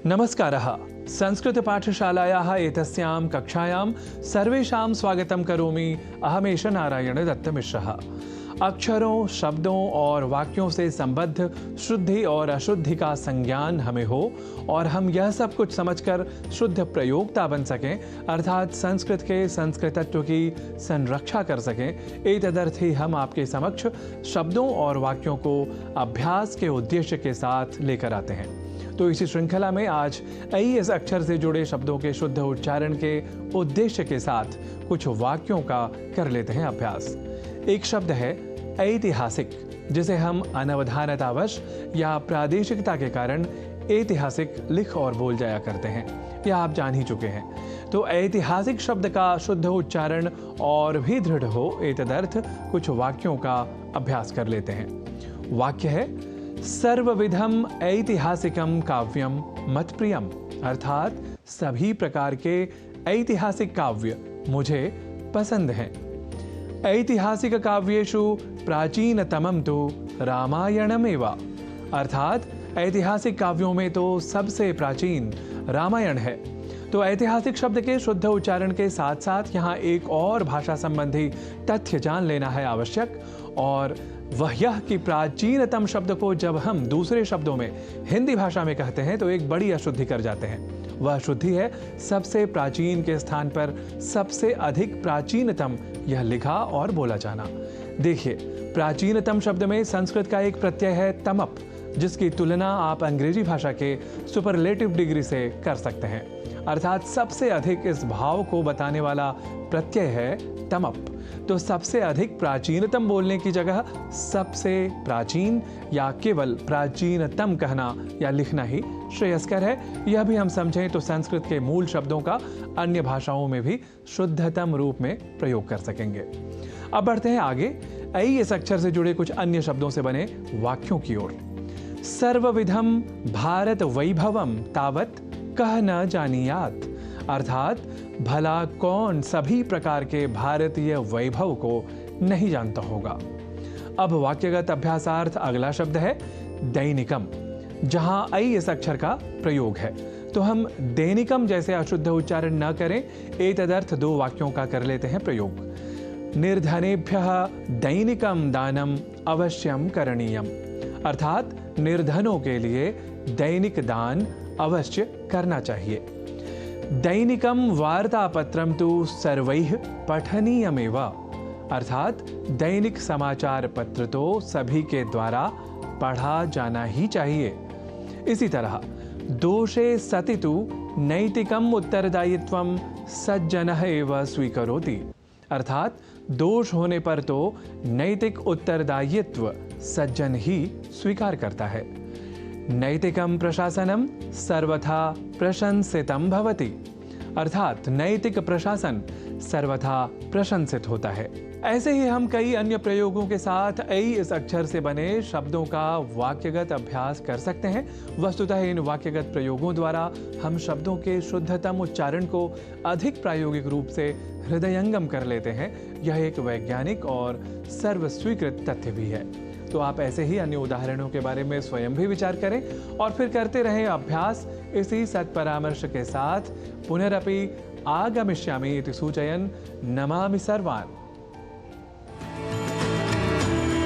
नमस्कारः। संस्कृतपाठशालायाः एतस्यां कक्षायां सर्वेषां स्वागतं करोमि। अहमेष नारायण दत्तमिश्रः। अक्षरों, शब्दों और वाक्यों से संबद्ध शुद्धि और अशुद्धि का संज्ञान हमें हो और हम यह सब कुछ समझकर शुद्ध प्रयोक्ता बन सकें, अर्थात संस्कृत के संस्कृतत्व की संरक्षा कर सकें। एतदर्थ ही हम आपके समक्ष शब्दों और वाक्यों को अभ्यास के उद्देश्य के साथ लेकर आते हैं। तो इसी श्रृंखला में आज इस अक्षर से जुड़े शब्दों के शुद्ध उच्चारण के उद्देश्य के साथ कुछ वाक्यों का कर लेते हैं अभ्यास। एक शब्द है ऐतिहासिक, जिसे हम अनवधानतावश या प्रादेशिकता के कारण ऐतिहासिक लिख और बोल जाया करते हैं। यह आप जान ही चुके हैं। तो ऐतिहासिक शब्द का शुद्ध उच्चारण और भी दृढ़ हो, एतदर्थ कुछ वाक्यों का अभ्यास कर लेते हैं। वाक्य है सर्वविधम ऐतिहासिकम काव्यम मत्प्रियम, अर्थात सभी प्रकार के ऐतिहासिक काव्य मुझे पसंद हैं। ऐतिहासिक काव्येषु प्राचीनतमं तु रामायणमेव, अर्थात ऐतिहासिक काव्यों में तो सबसे प्राचीन रामायण है। तो ऐतिहासिक शब्द के शुद्ध उच्चारण के साथ साथ यहाँ एक और भाषा संबंधी तथ्य जान लेना है आवश्यक, और वह यह कि प्राचीनतम शब्द को जब हम दूसरे शब्दों में हिंदी भाषा में कहते हैं तो एक बड़ी अशुद्धि कर जाते हैं। वह अशुद्धि है सबसे प्राचीन के स्थान पर सबसे अधिक प्राचीनतम यह लिखा और बोला जाना। देखिए, प्राचीनतम शब्द में संस्कृत का एक प्रत्यय है तमप, जिसकी तुलना आप अंग्रेजी भाषा के सुपरलेटिव डिग्री से कर सकते हैं, अर्थात सबसे अधिक इस भाव को बताने वाला प्रत्यय है तमप। तो सबसे अधिक प्राचीनतम बोलने की जगह सबसे प्राचीन या केवल प्राचीनतम कहना या लिखना ही श्रेयस्कर है। यह भी हम समझें तो संस्कृत के मूल शब्दों का अन्य भाषाओं में भी शुद्धतम रूप में प्रयोग कर सकेंगे। अब बढ़ते हैं आगे इस अक्षर से जुड़े कुछ अन्य शब्दों से बने वाक्यों की ओर। सर्वविधम भारत वैभवम तावत कह न जानियात, अर्थात भला कौन सभी प्रकार के भारतीय वैभव को नहीं जानता होगा। अब वाक्यगत अभ्यासार्थ अगला शब्द है दैनिकम, जहां इस अक्षर का प्रयोग है। तो हम दैनिकम जैसे अशुद्ध उच्चारण न करें, एतदर्थ दो वाक्यों का कर लेते हैं प्रयोग। निर्धनेभ्यः दैनिकम दानम अवश्यम करणीयम, अर्थात निर्धनों के लिए दैनिक दान अवश्य करना चाहिए। दैनिकम वार्तापत्रम तु सर्वैः पठनीयमेव, अर्थात दैनिक समाचार पत्र तो सभी के द्वारा पढ़ा जाना ही चाहिए। इसी तरह दोषे सति तु नैतिकम उत्तरदायित्वम सज्जनः एव स्वीकरोति, अर्थात दोष होने पर तो नैतिक उत्तरदायित्व सज्जन ही स्वीकार करता है। नैतिकम प्रशासनम सर्वथा प्रशंसितम भवति, अर्थात नैतिक प्रशासन सर्वथा प्रशंसित होता है। ऐसे ही हम कई अन्य प्रयोगों के साथ इस अक्षर से बने शब्दों का वाक्यगत अभ्यास कर सकते हैं। वस्तुतः इन वाक्यगत प्रयोगों द्वारा हम शब्दों के शुद्धतम उच्चारण को अधिक प्रायोगिक रूप से हृदयंगम कर लेते हैं। यह एक वैज्ञानिक और सर्वस्वीकृत तथ्य भी है। तो आप ऐसे ही अन्य उदाहरणों के बारे में स्वयं भी विचार करें और फिर करते रहें अभ्यास। इसी सत्परामर्श के साथ पुनरपि आगमिष्यामि इति सूचयन् नमामि सर्वान्।